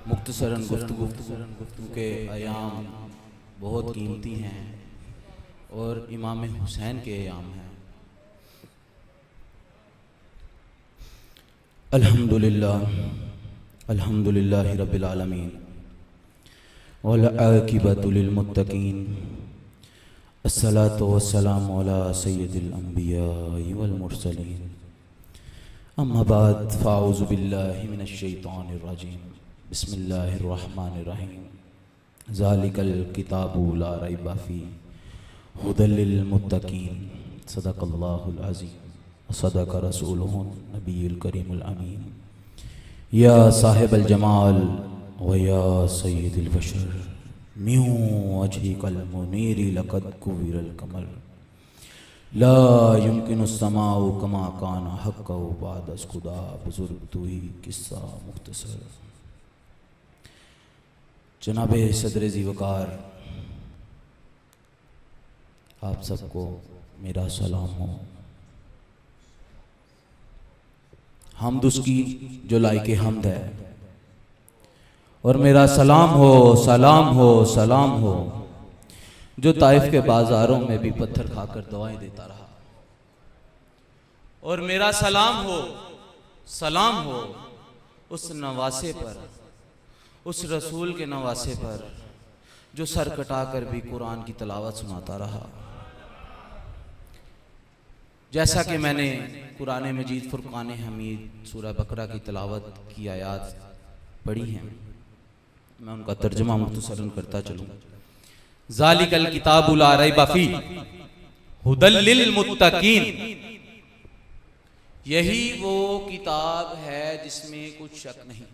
मुख्तसरन गुफ्तगू के अयाम बहुत कीमती हैं और इमाम हुसैन के अयाम हैं। अल्हम्दुलिल्लाह रब्बिल आलमीन वल आक़िबतु लिल मुत्तक़ीन अस्सलातु वस्सलामु अला सय्यिदिल अंबिया वल मुरसलीन अम्मा बाद फ़ाऊज़ु बिल्लाहि मिनश शैतानिर रजीम बिस्मिल्लाहिर रहमानिर रहीम ज़ालिकल किताबु ला रैबा फ़ीह हुदल लिल मुत्तक़ीन सदक़ल्लाहुल अज़ीम सदक़ रसूलुहुन नबियुल करीमुल अमीन या साहिबल जमाल व या सय्यिदुल बशर मिन वजहिकल मुनीरि लक़द कुव्विरल कमर ला युमकिनु समाउ कमा कान हक़्क़ु बाद अस्कुदा बुजुर्ग तुही किस्सा मुख्तसर। जनाबे सदर ज़ीवकार आप सबको मेरा सलाम हो। हमद उसकी जो लायके हमद है और मेरा सलाम हो सलाम हो सलाम हो जो ताइफ के बाजारों में भी पत्थर खाकर दवाएं देता रहा। और मेरा सलाम हो उस नवासे पर, उस रसूल के नवासे पर जो सर कटाकर भी कुरान की तिलावत सुनाता रहा। जैसा कि मैंने कुरान मजीद फुरकान हमीद सूरह बकरा की तिलावत की आयात पढ़ी हैं, मैं उनका तर्जुमा मुख्तसरन करता चलूँ। ज़ालिकल किताबु ला रैबा फ़ीह हुदल लिल मुत्तक़ीन, यही वो किताब है जिसमें कुछ शक नहीं।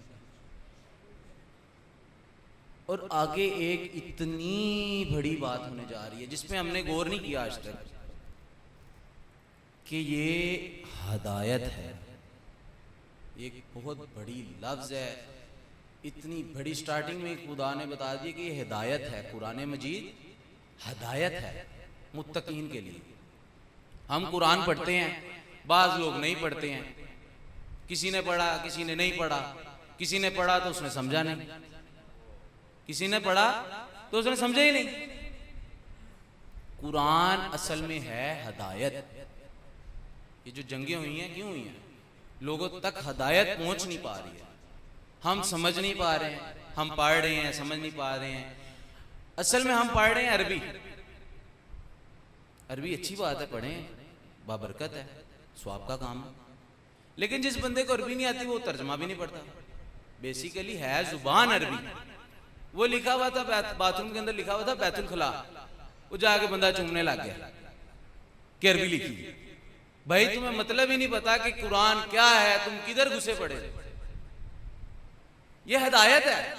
और आगे एक इतनी बड़ी बात होने जा रही है जिसमें हमने गौर नहीं किया आज तक कि ये हदायत है। एक बहुत बड़ी लफ्ज़ है, इतनी बड़ी स्टार्टिंग में खुदा ने बता दिया कि ये हिदायत है। कुरान मजीद हदायत है मुत्तकीन के लिए। हम कुरान पढ़ते हैं, बाज़ लोग नहीं पढ़ते हैं। किसी ने पढ़ा, किसी ने नहीं पढ़ा। किसी ने पढ़ा तो उसने समझा नहीं, किसी ने पढ़ा तो उसने समझा ही नहीं। कुरान असल में है हदायत। ये जो जंगें हुई हैं क्यों हुई हैं? लोगों तक हदायत पहुंच नहीं पा रही है। हम समझ नहीं पा रहे हैं, हम पढ़ रहे हैं समझ नहीं पा रहे हैं। असल में हम पढ़ रहे हैं अरबी। अरबी अच्छी बात है, पढ़ें, बाबरकत है, स्वाब का काम है। लेकिन जिस बंदे को अरबी नहीं आती वो तर्जमा भी नहीं पढ़ता। बेसिकली है जुबान अरबी। वो लिखा हुआ था बाथरूम के अंदर, लिखा हुआ था बैतुल खुला, वो जाके बंदा चूमने लग गया कि अरबी लिखी। भाई तुम्हें मतलब ही नहीं पता कि कुरान क्या है, तुम किधर घुसे पड़े। ये हिदायत है।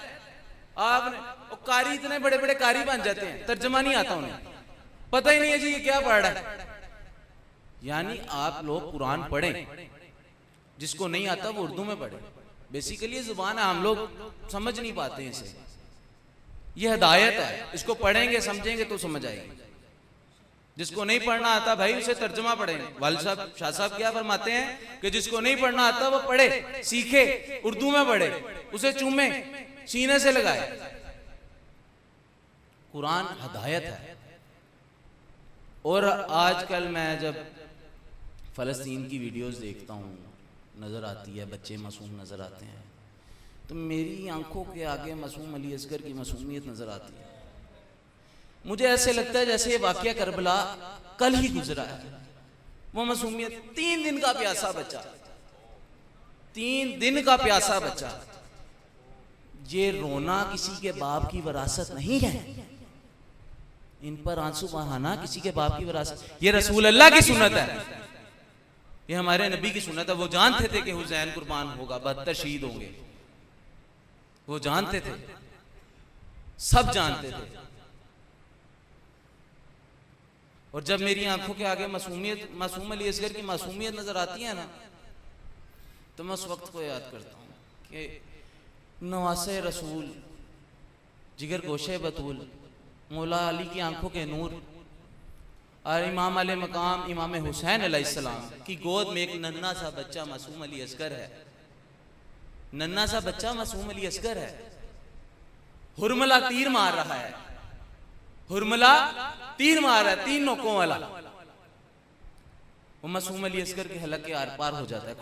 आपने कारी इतने बड़े बड़े कारी बन जाते हैं, तर्जमा नहीं आता उन्हें, पता ही नहीं है जी ये क्या पढ़ रहा है। यानी आप लोग कुरान पढ़ें, जिसको नहीं आता वो उर्दू में पढ़े। बेसिकली ये जुबान है, हम लोग समझ नहीं पाते हैं इसे। ये हिदायत है, इसको पढ़ेंगे समझेंगे तो समझ आएगी। जिसको नहीं पढ़ना आता भाई उसे तर्जुमा पढ़ें। वालिद साहब शाह साहब क्या फरमाते हैं कि जिसको नहीं पढ़ना आता वो पढ़े, सीखे, उर्दू में पढ़े, उसे चूमे, सीने से लगाए। कुरान हदायत है। और आजकल मैं जब फ़लस्तीन की वीडियोस देखता हूँ, नज़र आती है, बच्चे मासूम नज़र आते हैं, तो मेरी आंखों के आगे मासूम अली असगर की मासूमियत नज़र आती है। मुझे ऐसे लगता है जैसे ये वाक़या करबला कल ही गुजरा है। वो मासूमियत, 3 दिन का प्यासा बच्चा, 3 दिन का प्यासा बच्चा। ये रोना किसी के बाप की विरासत नहीं है। इन पर आंसू बहाना किसी के बाप की विरासत, ये रसूल अल्लाह की सुन्नत है, ये हमारे नबी की सुन्नत है। वो जानते थे कि हुसैन कुर्बान होगा, 72 शहीद होंगे, वो जानते थे, सब जानते थे। और जब मेरी आंखों के आगे मासूम अली असगर की मासूमियत नजर आती है ना, तो मैं उस वक्त को याद करता हूँ कि नवासे रसूल, जिगर गोशे बतूल, मौला अली की आंखों के नूर और इमाम अले मकाम इमाम हुसैन अलैहिस्सलाम की गोद में एक नन्हा सा बच्चा मासूम अली असगर है। नन्हा सा बच्चा मासूम अली असगर है। हुरमला तीर मार रहा है, हुरमला तीर मार रहा है, 3 नोकों वाला। वो मासूम अली असगर के हलक के आर पार हो जाता है,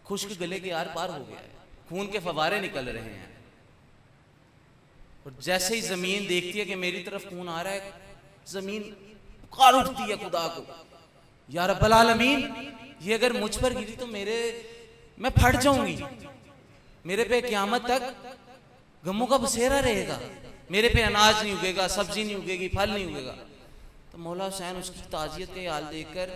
खुश्क गले के आर पार हो गया है, खून के फवारे निकल रहे हैं। और जैसे ही जमीन देखती है कि मेरी तरफ खून आ रहा है, जमीन पुकार उठती है खुदा को, या रब्बल आलमीन, ये अगर मुझ पर गिरी तो मैं फट जाऊंगी, मेरे पे क़यामत तक गमों का बसेरा रहेगा, मेरे पे अनाज नहीं उगेगा, सब्जी नहीं उगेगी, फल नहीं उगेगा। तो मौला हुसैन उसकी ताजियत के हाल देखकर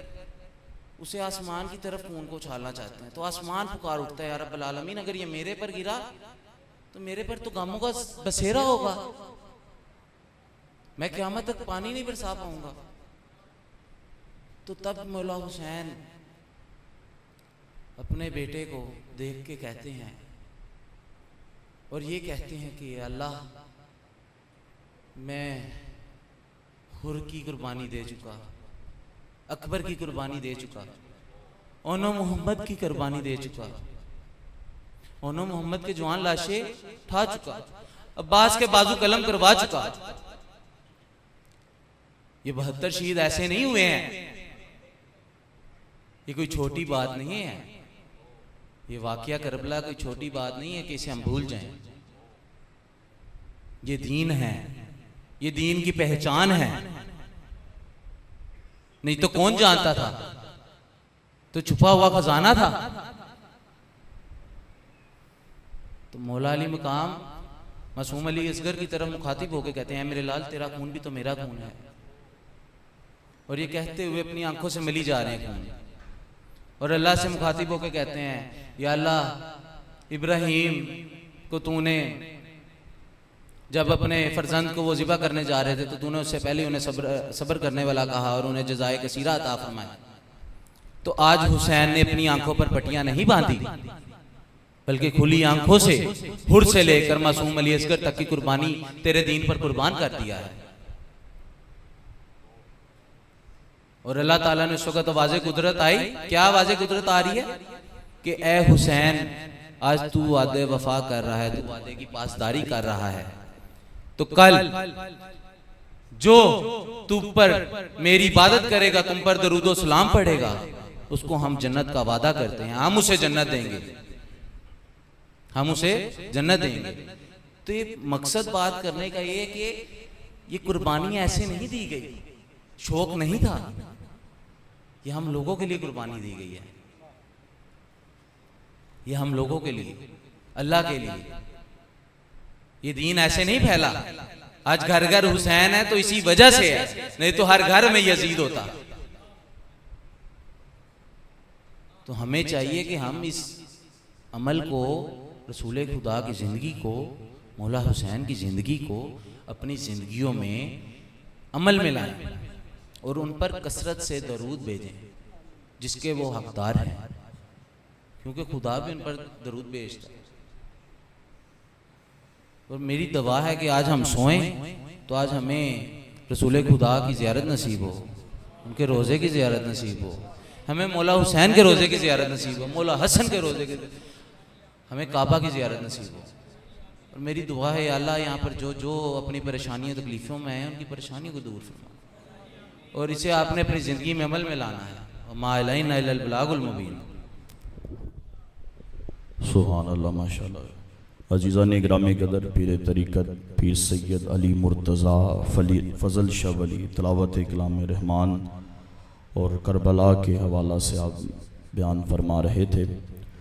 उसे आसमान की तरफ खून को उछालना चाहते हैं। तो आसमान पुकार उठता है, या रब्बल आलमीन, अगर ये मेरे पर गिरा तो मेरे पर तो गमों का बसेरा होगा, मैं क़यामत तक पानी नहीं बरसा पाऊंगा। तो तब मौला हुसैन अपने बेटे को देख के कहते हैं, और ये कहते हैं कि अल्लाह, मैं हुर की कुर्बानी दे चुका, अकबर की कुर्बानी दे चुका, ओनो मोहम्मद की कुर्बानी दे चुका, ओनो मोहम्मद के जवान लाशें उठा चुका, अब्बास के बाजू कलम करवा चुका। ये 72 शहीद ऐसे नहीं हुए हैं, ये कोई छोटी बात नहीं है, ये वाकया करबला कोई छोटी बात नहीं है कि इसे हम भूल जाएं। ये दीन है, ये दीन की पहचान है, नहीं तो कौन जानता था, तो छुपा हुआ खजाना था। तो मौला अली मकाम मासूम अली असगर की तरफ मुखातिब होकर कहते हैं, मेरे लाल, तेरा खून भी तो मेरा खून है। और ये कहते हुए अपनी आंखों से मिली जा रहे हैं खून, और अल्लाह से मुखातिब होकर कहते हैं, या अल्लाह, इब्राहीम को तूने जब अपने फर्जंद को वो ज़िबा करने जा रहे थे तो तूने उससे पहले उन्हें सब्र करने वाला कहा और उन्हें जज़ाए कसीरा अता फरमाया। तो आज हुसैन ने अपनी आंखों पर पट्टियां नहीं बांधी, बल्कि खुली आंखों से हुर से लेकर मासूम अली असगर तक की कुर्बानी तेरे दीन पर कुर्बान कर दिया है। और अल्लाह ताला ने उस वक्त आवाज़े कुदरत आई, क्या आवाज़े कुदरत आ रही है कि ए हुसैन, आज तू वादे वफा कर रहा है, तू वादे की पासदारी कर रहा है, तो कल जो तू पर मेरी इबादत करेगा, तुम पर दरूदो सलाम पढ़ेगा, उसको हम जन्नत का वादा करते हैं, हम उसे जन्नत देंगे, हम उसे जन्नत देंगे। तो ये मकसद बात करने का ये कि ये कुर्बानी ऐसे नहीं दी गई, शौक नहीं था, ये हम लोगों के लिए कुर्बानी दी गई है, ये हम लोगों के लिए, अल्लाह के लिए। ये दीन ऐसे नहीं फैला, आज घर घर हुसैन है तो इसी वजह से है, नहीं तो हर घर में यजीद होता। तो हमें चाहिए कि हम इस अमल को, रसूल खुदा की ज़िंदगी को, मौला हुसैन की ज़िंदगी को अपनी ज़िंदगियों में अमल में लाएं और उन पर कसरत से दरूद भेजें जिसके वो हकदार हैं, क्योंकि खुदा भी उन पर दरूद भेजता है। और मेरी दुआ है कि आज हम सोएं तो आज हमें रसूल खुदा की ज़ियारत नसीब हो, उनके रोज़े की ज़ियारत नसीब हो, हमें मौला हुसैन के रोज़े की ज़ियारत नसीब हो, मौला हसन के रोज़े की, हमें काबा की ज़ियारत नसीब हो। और मेरी दुआ है, या अल्लाह, यहाँ पर जो जो अपनी परेशानियों तकलीफ़ों में हैं, उनकी परेशानियों को दूर फरमा, और इसे आपने अपनी ज़िंदगी में अमल में लाना है। मा अलैना इल्लल बलागुल मुबीन। सुभान अल्लाह, माशाअल्लाह। अजीज़ा ने ग्रामी कदर पीर तरीक़त पीर सैयद अली मुर्तज़ा फ़ज़ल शाह वली तिलावत कलाम रहमान और करबला के हवाला से आप बयान फरमा रहे थे।